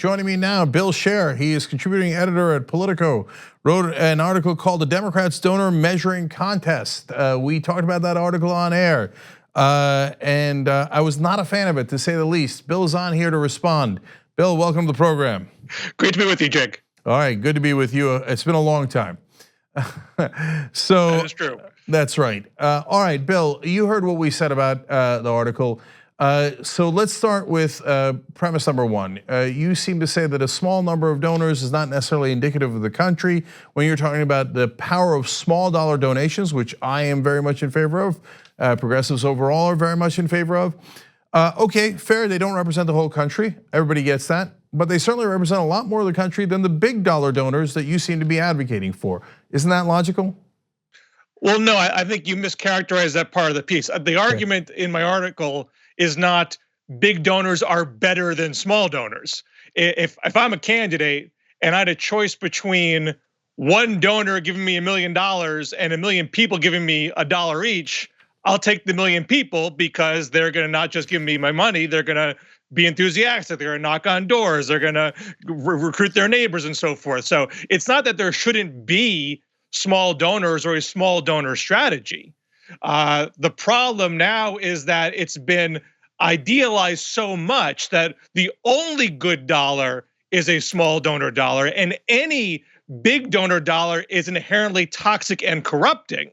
Joining me now, Bill Scher. He is contributing editor at Politico. Wrote an article called "The Democrats' Donor Measuring Contest." We talked about that article on air, and I was not a fan of it, to say the least. Bill's on here to respond. Bill, welcome to the program. Great to be with you, Jake. All right, good to be with you. It's been a long time. So that is true. That's right. All right, Bill, you heard what we said about the article. So let's start with premise number one. You seem to say that a small number of donors is not necessarily indicative of the country. When you're talking about the power of small dollar donations, which I am very much in favor of, progressives overall are very much in favor of. Okay, fair, they don't represent the whole country. Everybody gets that. But they certainly represent a lot more of the country than the big dollar donors that you seem to be advocating for. Isn't that logical? Well, no, I think you mischaracterized that part of the piece. The argument in my article is not big donors are better than small donors. If I'm a candidate and I had a choice between one donor giving me $1 million and 1 million people giving me $1 each, I'll take the 1 million people because they're gonna not just give me my money, they're gonna be enthusiastic, they're gonna knock on doors, they're gonna recruit their neighbors and so forth. So it's not that there shouldn't be small donors or a small donor strategy. The problem now is that it's been idealized so much that the only good dollar is a small donor dollar, and any big donor dollar is inherently toxic and corrupting.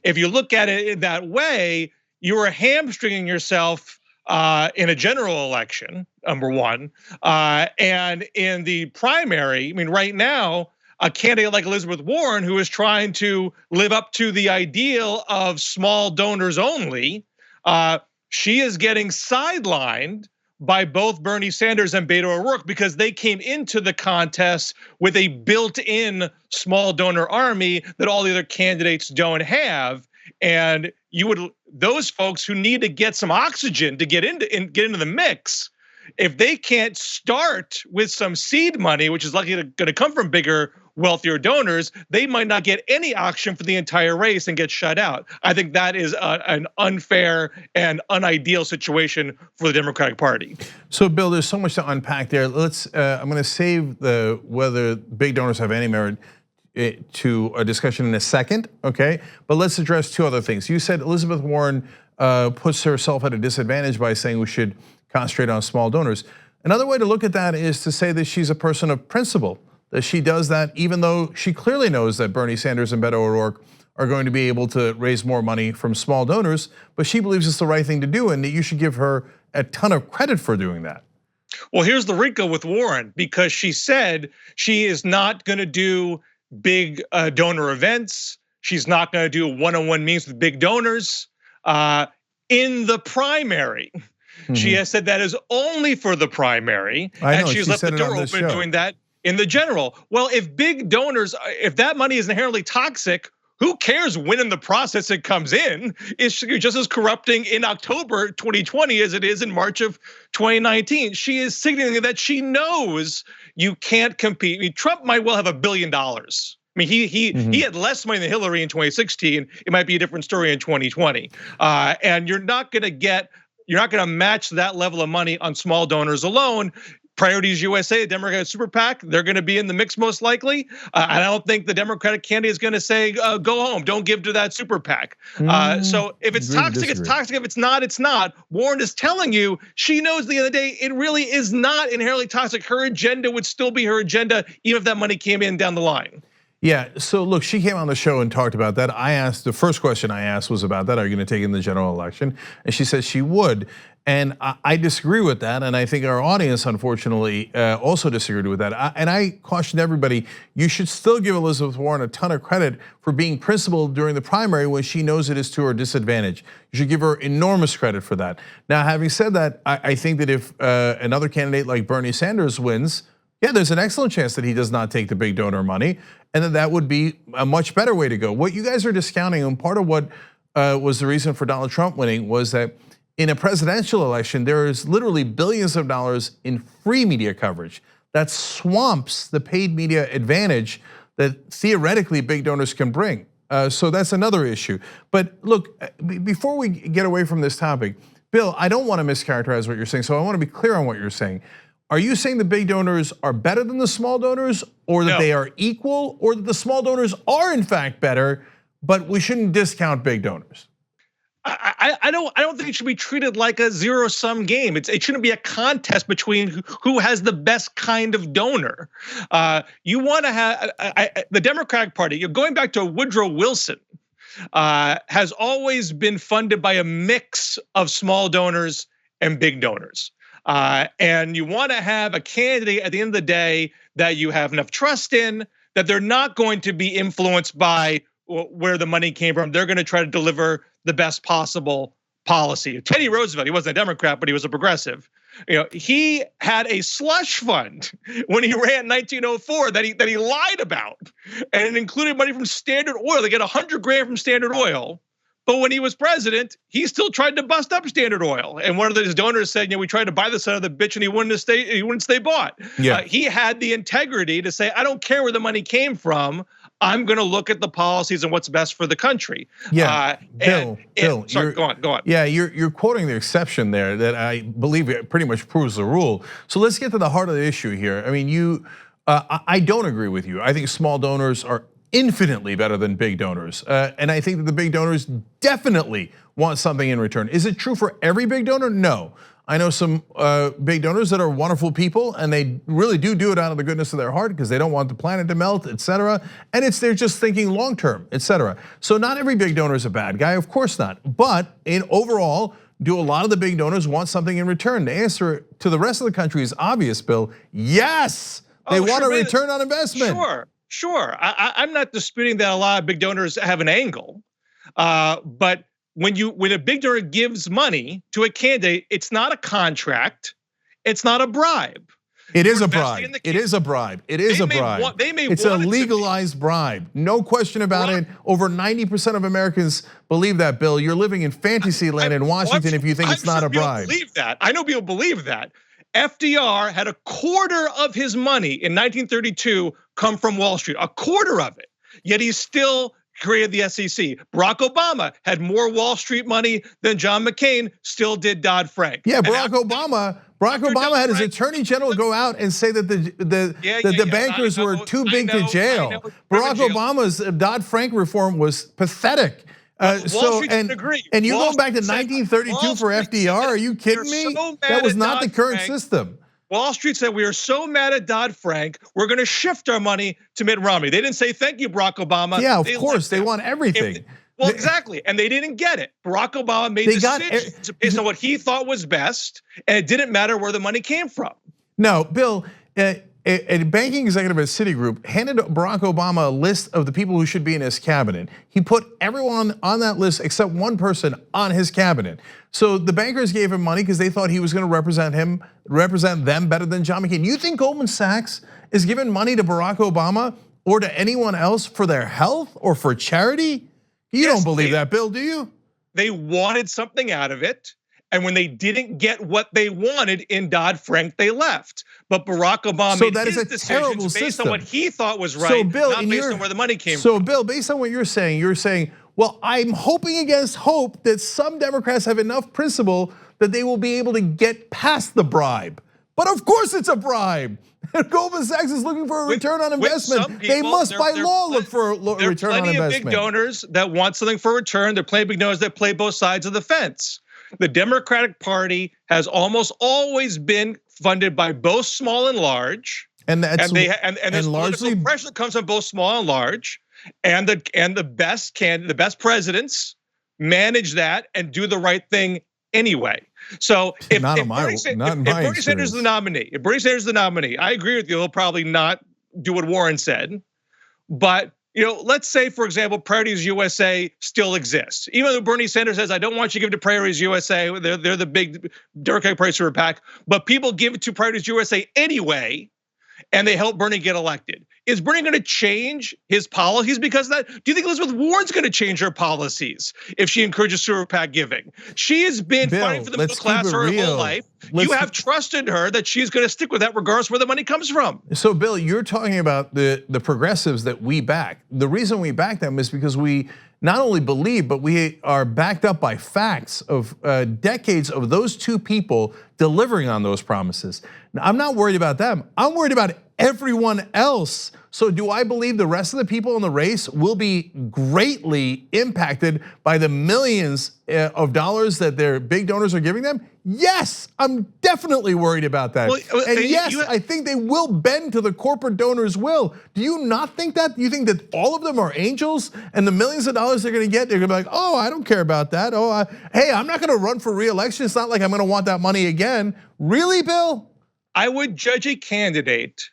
If you look at it in that way, you are hamstringing yourself in a general election, number one, and in the primary. I mean, right now, a candidate like Elizabeth Warren, who is trying to live up to the ideal of small donors only, she is getting sidelined by both Bernie Sanders and Beto O'Rourke because they came into the contest with a built-in small donor army that all the other candidates don't have. And those folks who need to get some oxygen to get into the mix, if they can't start with some seed money, which is likely going to come from bigger, wealthier donors, they might not get any oxygen for the entire race and get shut out. I think that is an unfair and unideal situation for the Democratic Party. So, Bill, there's so much to unpack there. I'm going to save whether big donors have any merit to a discussion in a second, okay? But let's address two other things. You said Elizabeth Warren puts herself at a disadvantage by saying we should concentrate on small donors. Another way to look at that is to say that she's a person of principle, that she does that even though she clearly knows that Bernie Sanders and Beto O'Rourke are going to be able to raise more money from small donors, but she believes it's the right thing to do and that you should give her a ton of credit for doing that. Well, here's the wrinkle with Warren, because she said she is not gonna do big donor events. She's not gonna do one-on-one meetings with big donors in the primary. She has said that is only for the primary, and she's left the door open doing that in the general. Well, if big donors, if that money is inherently toxic, who cares when in the process it comes in? It's just as corrupting in October 2020 as it is in March of 2019. She is signaling that she knows you can't compete. I mean, Trump might well have $1 billion. I mean, he had less money than Hillary in 2016. It might be a different story in 2020. And you're not gonna match that level of money on small donors alone. Priorities USA, the Democratic super PAC, they're gonna be in the mix most likely. I don't think the Democratic candidate is gonna say, go home, don't give to that super PAC. So if it's toxic, it's toxic. If it's not, it's not. Warren is telling you, she knows at the end of the day, it really is not inherently toxic. Her agenda would still be her agenda, even if that money came in down the line. Yeah, so look, she came on the show and talked about that. The first question I asked was about that. Are you gonna take in the general election? And she says she would. And I disagree with that, and I think our audience, unfortunately, also disagreed with that. And I cautioned everybody, you should still give Elizabeth Warren a ton of credit for being principled during the primary when she knows it is to her disadvantage. You should give her enormous credit for that. Now, having said that, I think that if another candidate like Bernie Sanders wins, yeah, there's an excellent chance that he does not take the big donor money, and that would be a much better way to go. What you guys are discounting, and part of what was the reason for Donald Trump winning, was that in a presidential election, there is literally billions of dollars in free media coverage that swamps the paid media advantage that theoretically big donors can bring. So that's another issue. But look, before we get away from this topic, Bill, I don't want to mischaracterize what you're saying, so I want to be clear on what you're saying. are you saying the big donors are better than the small donors, or that they are equal, or that the small donors are in fact better, but we shouldn't discount big donors? I don't think it should be treated like a zero-sum game. It shouldn't be a contest between who has the best kind of donor. You want to have the Democratic Party. You're going back to Woodrow Wilson. Has always been funded by a mix of small donors and big donors. And you want to have a candidate at the end of the day that you have enough trust in, that they're not going to be influenced by where the money came from. They're going to try to deliver the best possible policy. Teddy Roosevelt, he wasn't a Democrat, but he was a progressive. He had a slush fund when he ran in 1904 that he lied about, and it included money from Standard Oil. They get 100 grand from Standard Oil, but when he was president, he still tried to bust up Standard Oil. And one of his donors said, we tried to buy the son of the bitch, and he wouldn't stay bought. Yeah. He had the integrity to say, I don't care where the money came from. I'm going to look at the policies and what's best for the country. Yeah, Bill, sorry, go on. Yeah, you're quoting the exception there that I believe it pretty much proves the rule. So let's get to the heart of the issue here. I mean, I don't agree with you. I think small donors are infinitely better than big donors, and I think that the big donors definitely want something in return. Is it true for every big donor? No. I know some big donors that are wonderful people, and they really do it out of the goodness of their heart because they don't want the planet to melt, etc. And they're just thinking long term, etc. So not every big donor is a bad guy, of course not. But in overall, do a lot of the big donors want something in return? The answer to the rest of the country is obvious, Bill. Yes, they want a return on investment. Sure. I'm not disputing that a lot of big donors have an angle, but when a big donor gives money to a candidate, it's not a contract, it's not a bribe. It is a bribe. It is a bribe. It is a bribe. It's a legalized bribe. No question about it. Over 90% of Americans believe that, Bill. You're living in fantasy land in Washington if you think it's not a bribe. Believe that. I know people believe that. FDR had a quarter of his money in 1932 come from Wall Street, a quarter of it. Yet he's still created the SEC. Barack Obama had more Wall Street money than John McCain, still did Dodd-Frank. Yeah, Barack Obama had his attorney general go out and say that the bankers were too big to jail. Barack Obama's Dodd-Frank reform was pathetic. And you go back to 1932 for FDR? Are you kidding me? That was not the current system. Wall Street said, we are so mad at Dodd-Frank, we're going to shift our money to Mitt Romney. They didn't say, thank you, Barack Obama. Yeah, of course, they want everything. Well, exactly, and they didn't get it. Barack Obama made decisions based on what he thought was best, and it didn't matter where the money came from. No, Bill, a banking executive at Citigroup handed Barack Obama a list of the people who should be in his cabinet. He put everyone on that list except one person on his cabinet. So the bankers gave him money because they thought he was going to represent them better than John McCain. You think Goldman Sachs is giving money to Barack Obama or to anyone else for their health or for charity? You don't believe that, Bill, do you? They wanted something out of it. And when they didn't get what they wanted in Dodd-Frank, they left. But Barack Obama made his decisions based on what he thought was right, not based on where the money came from. So Bill, based on what you're saying, well, I'm hoping against hope that some Democrats have enough principle that they will be able to get past the bribe. But of course it's a bribe. Goldman Sachs is looking for a return on investment. They must by law look for a return on investment. There are plenty of big donors that want something for return. There are plenty of big donors that play both sides of the fence. The Democratic Party has almost always been funded by both small and large, and there's largely pressure that comes from both small and large, and the best presidents manage that and do the right thing anyway. So if Bernie Sanders is the nominee, I agree with you. He'll probably not do what Warren said, but let's say, for example, Priorities USA still exists. Even though Bernie Sanders says, I don't want you to give to Priorities USA, they're the big Democratic Party super PAC, but people give it to Priorities USA anyway, and they help Bernie get elected. Is Bernie going to change his policies because of that? Do you think Elizabeth Warren's going to change her policies if she encourages super PAC giving? She has been fighting for the middle class her whole life. You have trusted her that she's going to stick with that regardless where the money comes from. So Bill, you're talking about the progressives that we back. The reason we back them is because we not only believe, but we are backed up by facts of decades of those two people delivering on those promises. Now, I'm not worried about them. I'm worried about everyone else. So do I believe the rest of the people in the race will be greatly impacted by the millions of dollars that their big donors are giving them? Yes, I'm definitely worried about that. And yes, I think they will bend to the corporate donors' will. Do you not think that? You think that all of them are angels and the millions of dollars they're gonna get, they're gonna be like, oh, I don't care about that. Oh, hey, I'm not gonna run for re-election. It's not like I'm gonna want that money again. Really, Bill? I would judge a candidate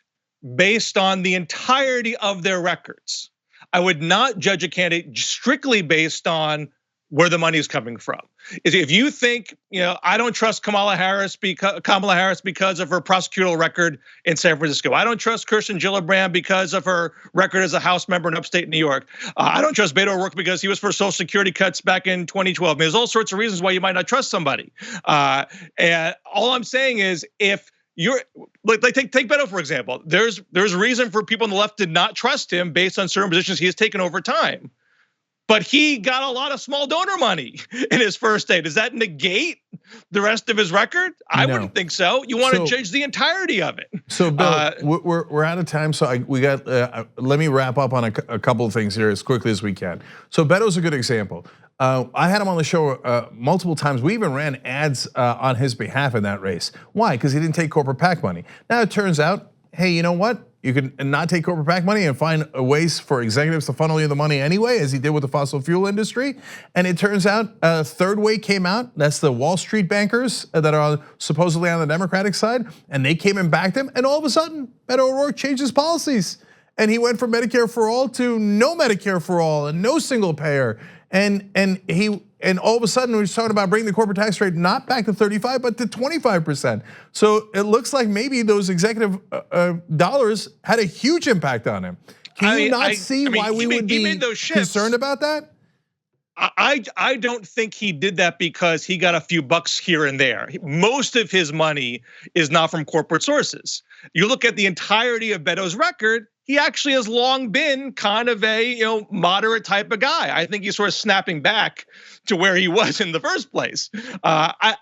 based on the entirety of their records. I would not judge a candidate strictly based on where the money is coming from. If you think, I don't trust Kamala Harris because of her prosecutorial record in San Francisco. I don't trust Kirsten Gillibrand because of her record as a House member in upstate New York. I don't trust Beto O'Rourke because he was for Social Security cuts back in 2012. There's all sorts of reasons why you might not trust somebody. And all I'm saying is, if you're like take Beto for example, there's reason for people on the left to not trust him based on certain positions he has taken over time. But he got a lot of small donor money in his first day. Does that negate the rest of his record? I wouldn't think so. You want to judge the entirety of it. So Bill, we're out of time. So let me wrap up on a couple of things here as quickly as we can. So Beto's a good example. I had him on the show multiple times. We even ran ads on his behalf in that race. Why? Because he didn't take corporate PAC money. Now it turns out, hey, you know what? You can not take corporate PAC money and find ways for executives to funnel you the money anyway, as he did with the fossil fuel industry. And it turns out a third way came out. That's the Wall Street bankers that are supposedly on the Democratic side. And they came and backed him. And all of a sudden, Beto O'Rourke changed his policies. And he went from Medicare for all to no Medicare for all and no single payer. And all of a sudden we're talking about bringing the corporate tax rate not back to 35, but to 25%. So it looks like maybe those executive dollars had a huge impact on him. Can you not see why we would be concerned about that? I don't think he did that because he got a few bucks here and there. Most of his money is not from corporate sources. You look at the entirety of Beto's record, he actually has long been kind of a moderate type of guy. I think he's sort of snapping back to where he was in the first place. I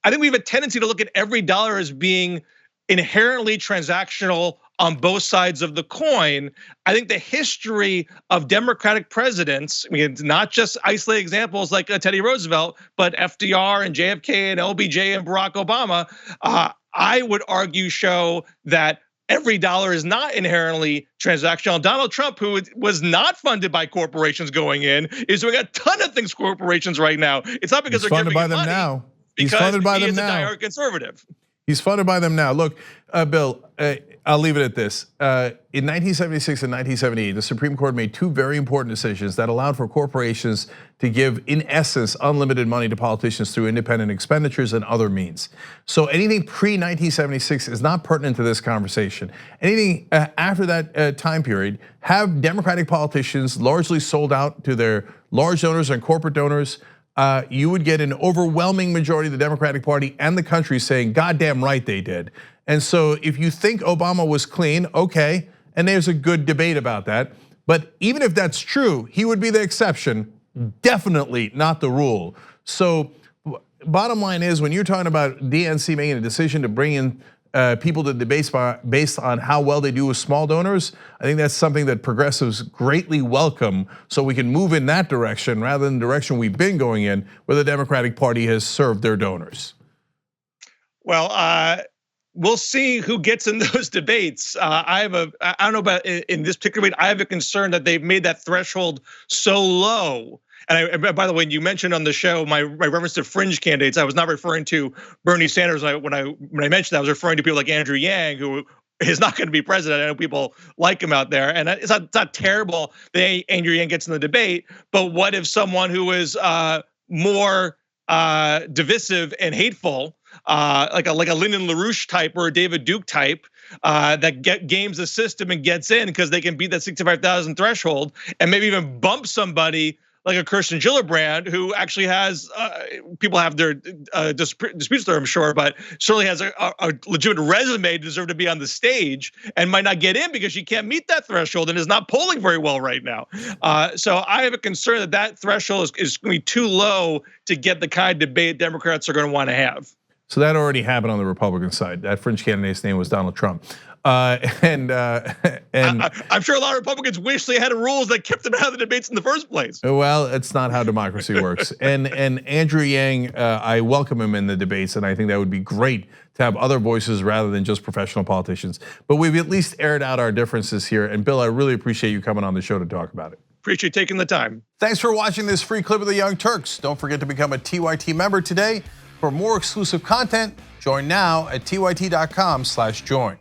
think we have a tendency to look at every dollar as being inherently transactional on both sides of the coin. I think the history of Democratic presidents, it's not just isolated examples like Teddy Roosevelt, but FDR and JFK and LBJ and Barack Obama, I would argue show that every dollar is not inherently transactional. Donald Trump, who was not funded by corporations going in, is doing a ton of things for corporations right now. It's not because they're giving him money. Now. He's funded by them now. He is a diehard conservative. He's funded by them now. Look, Bill, I'll leave it at this. In 1976 and 1978, the Supreme Court made two very important decisions that allowed for corporations to give, in essence, unlimited money to politicians through independent expenditures and other means. So anything pre-1976 is not pertinent to this conversation. Anything after that time period, have Democratic politicians largely sold out to their large donors and corporate donors. You would get an overwhelming majority of the Democratic Party and the country saying, goddamn right they did. And so if you think Obama was clean, okay, and there's a good debate about that. But even if that's true, he would be the exception, definitely not the rule. So bottom line is, when you're talking about DNC making a decision to bring in people to debate based on how well they do with small donors, I think that's something that progressives greatly welcome, so we can move in that direction rather than the direction we've been going in, where the Democratic Party has served their donors. Well, we'll see who gets in those debates. I don't know about in this particular debate, I have a concern that they've made that threshold so low. And by the way, you mentioned on the show my reference to fringe candidates. I was not referring to Bernie Sanders when I mentioned that. I was referring to people like Andrew Yang, who is not going to be president. I know people like him out there, and it's not terrible that Andrew Yang gets in the debate. But what if someone who is more divisive and hateful, like a Lyndon LaRouche type or a David Duke type, that games the system and gets in because they can beat that 65,000 threshold and maybe even bump somebody like a Kirsten Gillibrand, who actually has, people have their disputes there, I'm sure, but certainly has a legitimate resume to deserve to be on the stage and might not get in because she can't meet that threshold and is not polling very well right now. So I have a concern that that threshold is going to be too low to get the kind of debate Democrats are going to want to have. So that already happened on the Republican side. That fringe candidate's name was Donald Trump. And I'm sure a lot of Republicans wish they had rules that kept them out of the debates in the first place. Well, it's not how democracy works. And Andrew Yang, I welcome him in the debates, and I think that would be great to have other voices rather than just professional politicians. But we've at least aired out our differences here. And Bill, I really appreciate you coming on the show to talk about it. Appreciate taking the time. Thanks for watching this free clip of the Young Turks. Don't forget to become a TYT member today. For more exclusive content, join now at tyt.com/join.